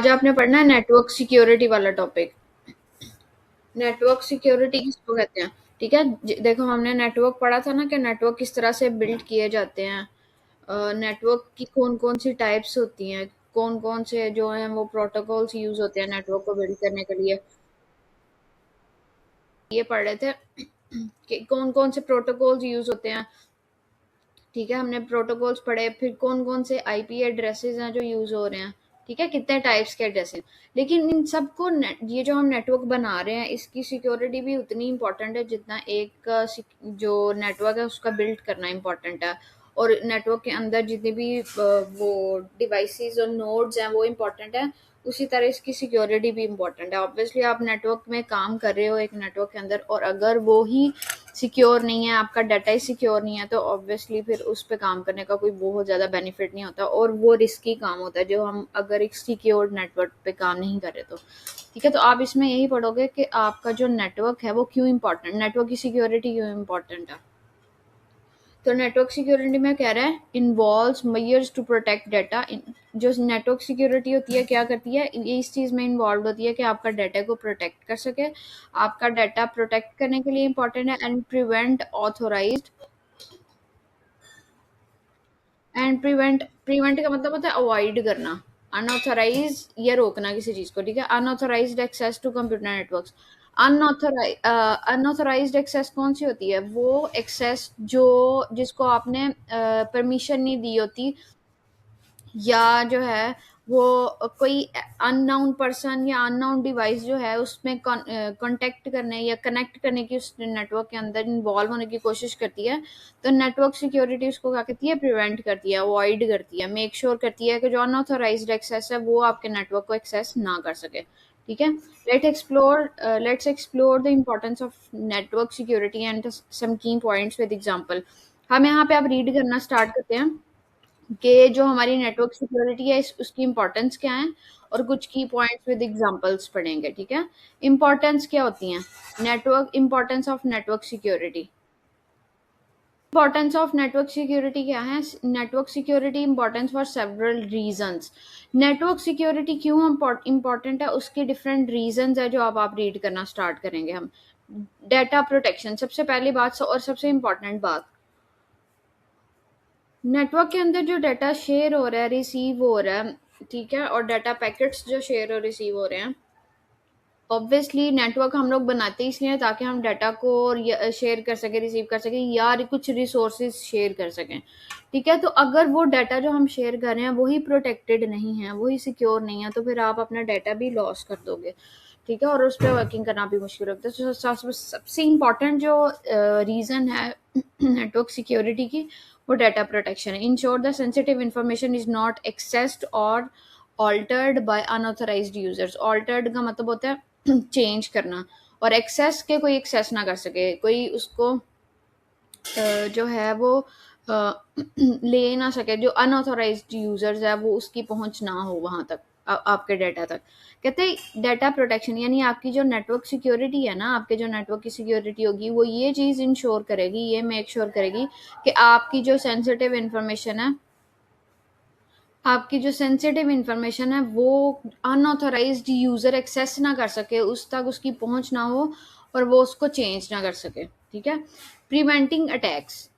आज आपने पढ़ना है नेटवर्क सिक्योरिटी वाला टॉपिक। नेटवर्क सिक्योरिटी किसको कहते हैं? ठीक है, देखो हमने नेटवर्क पढ़ा था ना कि नेटवर्क किस तरह से बिल्ड किए जाते हैं। नेटवर्क की कौन कौन सी टाइप्स होती हैं, कौन कौन से जो हैं वो प्रोटोकॉल्स यूज होते हैं नेटवर्क को बिल्ड करने के लिए। ये पढ़ रहे थे कि कौन कौन से प्रोटोकॉल्स यूज होते हैं। ठीक है, हमने प्रोटोकॉल्स पढ़े, फिर कौन कौन से आईपी एड्रेसेस हैं जो यूज हो रहे हैं। ठीक है, कितने टाइप्स के एड्रेसेस। लेकिन इन सबको ये जो हम नेटवर्क बना रहे हैं इसकी सिक्योरिटी भी उतनी इंपॉर्टेंट है जितना एक जो नेटवर्क है उसका बिल्ड करना इंपॉर्टेंट है। और नेटवर्क के अंदर जितने भी वो डिवाइसेस और नोड्स हैं वो इंपॉर्टेंट है, उसी तरह इसकी सिक्योरिटी भी इम्पोर्टेंट है। ऑब्वियसली आप नेटवर्क में काम कर रहे हो एक नेटवर्क के अंदर, और अगर वो ही सिक्योर नहीं है, आपका डाटा ही सिक्योर नहीं है, तो ऑब्वियसली फिर उस पे काम करने का कोई बहुत ज़्यादा बेनिफिट नहीं होता, और वो रिस्की काम होता है जो हम अगर एक सिक्योर नेटवर्क पे काम नहीं कर रहे तो। ठीक है, तो आप इसमें यही पढ़ोगे कि आपका जो नेटवर्क है वो क्यों इंपॉर्टेंट, नेटवर्क की सिक्योरिटी क्यों इंपॉर्टेंट है। तो नेटवर्क सिक्योरिटी में कह रहा है involves measures to protect data. जो नेटवर्क सिक्योरिटी होती है क्या करती है, ये इस चीज़ में इन्वॉल्व होती है कि आपका डाटा को प्रोटेक्ट कर सके। आपका डाटा प्रोटेक्ट करने के लिए इंपॉर्टेंट है and prevent authorized. And prevent, prevent का मतलब होता है अवॉइड करना, अनऑथराइज या रोकना किसी चीज को। ठीक है, unauthorized access to computer networks. Unauthorized access कौन सी होती है? वो एक्सेस जो जिसको आपने परमिशन नहीं दी होती, या जो है वो कोई अननोन पर्सन या अननोन डिवाइस जो है उसमें कांटेक्ट करने या कनेक्ट करने की उस नेटवर्क के अंदर इन्वॉल्व होने की कोशिश करती है, तो नेटवर्क सिक्योरिटी उसको क्या कहती है? प्रिवेंट करती है, अवॉइड करती है, मेक श्योर करती है कि जो अनऑथराइज्ड एक्सेस है वो आपके नेटवर्क को एक्सेस ना कर सके। ठीक है, let's explore the importance of network security and some key points with example. हम यहाँ पे आप रीड करना स्टार्ट करते हैं कि जो हमारी नेटवर्क सिक्योरिटी है उसकी इंपॉर्टेंस क्या है, और कुछ की पॉइंट्स विद एग्जांपल्स पढ़ेंगे। ठीक है, इंपॉर्टेंस क्या होती है network, importance of network security. Importance of network security क्या है? Network security importance for several reasons. Network security क्यों इंपॉर्टेंट है उसके डिफरेंट रीजंस है जो अब आप रीड करना स्टार्ट करेंगे हम। डेटा प्रोटेक्शन सबसे पहली बात और सबसे इंपॉर्टेंट बात। नेटवर्क के अंदर जो डाटा शेयर हो रहा है, रिसीव हो रहा है, ठीक है, और डाटा पैकेट्स जो शेयर और रिसीव हो रहे हैं, ऑब्वियसली नेटवर्क हम लोग बनाते हैं इसलिए ताकि हम डाटा को शेयर कर सकें, रिसीव कर सकें, या कुछ रिसोर्सेज शेयर कर सकें। ठीक है, तो अगर वो डाटा जो हम शेयर कर रहे हैं वही प्रोटेक्टेड नहीं है, वही सिक्योर नहीं है, तो फिर आप अपना डाटा भी लॉस कर दोगे। ठीक है, और उस पर वर्किंग करना भी मुश्किल होता है। तो सबसे इम्पॉर्टेंट जो रीज़न है नेटवर्क सिक्योरिटी की, वो डाटा प्रोटेक्शन है। Insure the sensitive information is not accessed और altered by unauthorised users. Altered का मतलब होता है चेंज करना, और एक्सेस के कोई एक्सेस ना कर सके, कोई उसको जो है वो ले ना सके, जो अनऑथराइज्ड यूजर्स है वो उसकी पहुंच ना हो वहां तक, आपके डाटा तक। कहते हैं डाटा प्रोटेक्शन यानी आपकी जो नेटवर्क सिक्योरिटी है ना, आपके जो नेटवर्क की सिक्योरिटी होगी वो ये चीज इंश्योर करेगी, ये मेक श्योर करेगी कि आपकी जो सेंसिटिव इंफॉर्मेशन है, आपकी जो सेंसिटिव इंफॉर्मेशन है वो अनऑथराइज्ड यूजर एक्सेस ना कर सके, उस तक उसकी पहुंच ना हो, और वो उसको चेंज ना कर सके। ठीक है, प्रिवेंटिंग अटैक्स।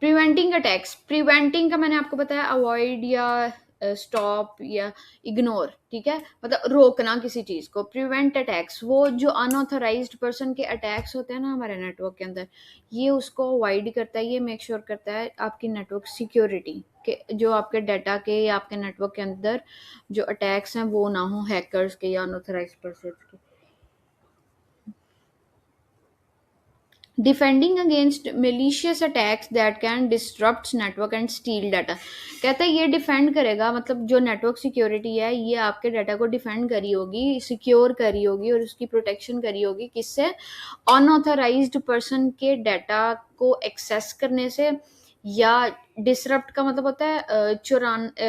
प्रिवेंटिंग का मैंने आपको बताया अवॉइड या स्टॉप या इग्नोर। ठीक है, मतलब रोकना किसी चीज को। प्रिवेंट अटैक्स, वो जो अनऑथराइज्ड पर्सन के अटैक्स होते हैं ना हमारे नेटवर्क के अंदर, ये उसको अवॉइड करता है, ये मेक श्योर करता है आपकी नेटवर्क सिक्योरिटी के जो आपके डाटा के या आपके नेटवर्क के अंदर जो अटैक्स हैं वो ना हो हैकर्स के या अनऑथराइज्ड पर्सन के। Defending against malicious attacks that can disrupt network and steal data। कहता है ये डिफेंड करेगा, मतलब जो नेटवर्क सिक्योरिटी है ये आपके डाटा को डिफेंड करी होगी, सिक्योर करी होगी, और उसकी प्रोटेक्शन करी होगी किससे? अनऑथराइज्ड पर्सन के डाटा को एक्सेस करने से, या डिसरप्ट का मतलब होता है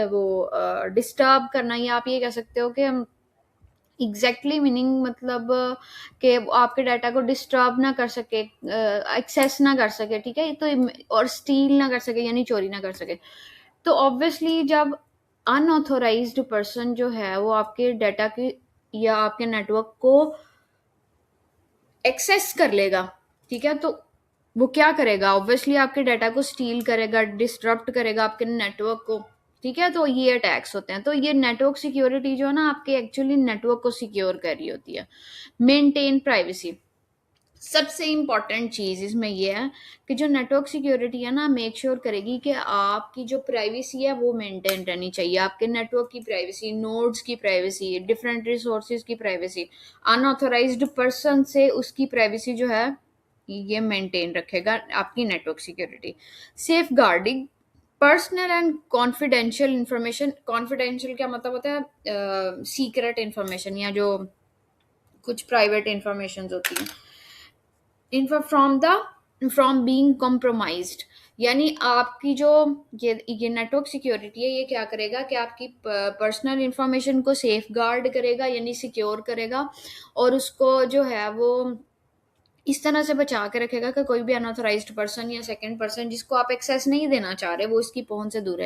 वो डिस्टर्ब करना, या आप ये कह सकते हो कि एग्जैक्टली मीनिंग मतलब कि आपके डाटा को डिस्टर्ब ना कर सके, एक्सेस ना कर सके। ठीक है, तो और स्टील ना कर सके यानी चोरी ना कर सके। तो ऑब्वियसली जब अनऑथोराइज्ड पर्सन जो है वो आपके डाटा की या आपके नेटवर्क को एक्सेस कर लेगा, ठीक है। तो वो क्या करेगा, ऑब्वियसली आपके डाटा को स्टील करेगा, डिस्टरप्ट करेगा आपके नेटवर्क को, ठीक है। तो ये अटैक्स होते हैं। तो ये नेटवर्क सिक्योरिटी जो है ना, आपके एक्चुअली नेटवर्क को सिक्योर कर रही होती है। मेंटेन प्राइवेसी, सबसे इंपॉर्टेंट चीज इसमें ये है कि जो नेटवर्क सिक्योरिटी है ना, मेक श्योर करेगी कि आपकी जो प्राइवेसी है वो मेंटेन रहनी चाहिए। आपके नेटवर्क की प्राइवेसी, नोड्स की प्राइवेसी, डिफरेंट रिसोर्सेज की प्राइवेसी, अनऑथोराइज्ड पर्सन से उसकी प्राइवेसी जो है ये मेंटेन रखेगा आपकी network security. Safeguarding personal and confidential information. Confidential क्या मतलब होता है, सीक्रेट इंफॉर्मेशन या जो कुछ प्राइवेट इंफॉर्मेशन होती हैं, इन्फो फ्रॉम बीइंग कॉम्प्रोमाइज्ड। यानी आपकी जो ये नेटवर्क सिक्योरिटी है, ये क्या करेगा कि आपकी पर्सनल इंफॉर्मेशन को सेफ गार्ड करेगा, यानी सिक्योर करेगा, और उसको जो है वो इस तरह से बचा के रखेगा कि कोई भी अनऑथराइज्ड पर्सन या सेकंड पर्सन जिसको आप एक्सेस नहीं देना चाह रहे, वो इसकी पहुंच से दूर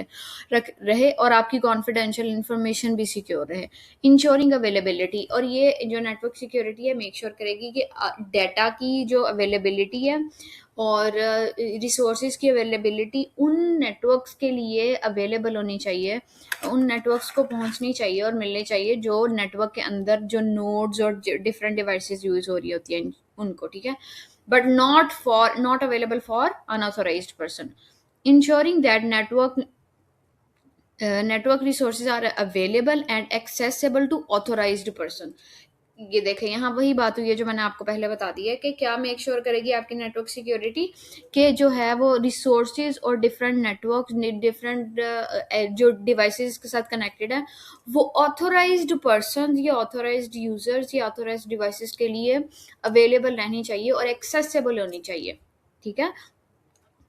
रहे, और आपकी कॉन्फिडेंशियल इंफॉर्मेशन भी सिक्योर रहे। इंश्योरिंग अवेलेबिलिटी, और ये जो नेटवर्क सिक्योरिटी है मेक श्योर करेगी कि डाटा की जो अवेलेबिलिटी है और रिसोर्सेज की अवेलेबिलिटी उन नेटवर्क्स के लिए अवेलेबल होनी चाहिए, उन नेटवर्क्स को पहुंचनी चाहिए और मिलनी चाहिए जो नेटवर्क के अंदर जो नोड्स और डिफरेंट डिवाइसेस यूज हो रही होती हैं उनको, ठीक है। But not available for unauthorised person. Ensuring that network resources are available and accessible to authorized person। ये देखें, यहाँ वही बात हुई है जो मैंने आपको पहले बता दी है कि क्या मेक श्योर करेगी आपकी नेटवर्क सिक्योरिटी के जो है वो रिसोर्सेज और डिफरेंट नेटवर्क, डिफरेंट जो डिवाइसेस के साथ कनेक्टेड है, वो ऑथोराइज्ड पर्सन या ऑथोराइज्ड यूजर्स या ऑथोराइज्ड डिवाइसेस के लिए अवेलेबल रहनी चाहिए और एक्सेसिबल होनी चाहिए, ठीक है।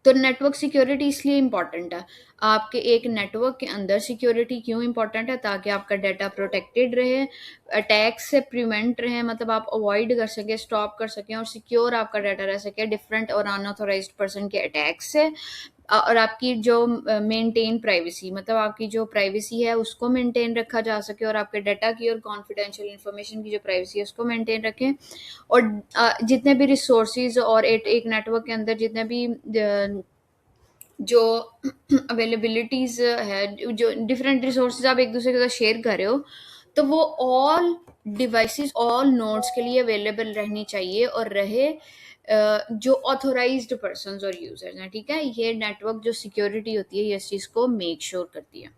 तो नेटवर्क सिक्योरिटी इसलिए इम्पॉर्टेंट है। आपके एक नेटवर्क के अंदर सिक्योरिटी क्यों इम्पॉर्टेंट है, ताकि आपका डाटा प्रोटेक्टेड रहे, अटैक से प्रिवेंट रहे, मतलब आप अवॉइड कर सके, स्टॉप कर सकें और सिक्योर आपका डाटा रह सके डिफरेंट और अनऑथोराइज्ड पर्सन के अटैक से। और आपकी जो मेंटेन प्राइवेसी, मतलब आपकी जो प्राइवेसी है उसको मेंटेन रखा जा सके, और आपके डाटा की और कॉन्फिडेंशियल इंफॉर्मेशन की जो प्राइवेसी है उसको मेंटेन रखें। और जितने भी रिसोर्सेज और एक नेटवर्क के अंदर जितने भी जो अवेलेबिलिटीज है, जो डिफरेंट रिसोर्सेज आप एक दूसरे के साथ शेयर कर रहे हो, तो वो ऑल डिवाइसेस, ऑल नोड्स के लिए अवेलेबल रहनी चाहिए और रहे जो ऑथोराइज्ड पर्संस और यूजर्स हैं, ठीक है। ये नेटवर्क जो सिक्योरिटी होती है ये इस चीज़ को मेक श्योर करती है।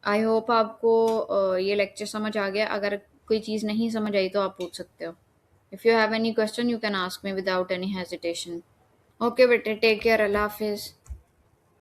आई होप आपको ये लेक्चर समझ आ गया। अगर कोई चीज़ नहीं समझ आई तो आप पूछ सकते हो। If you have any question you can ask me without any hesitation. Okay बेटे, टेक केयर, अल्लाह हाफिज़।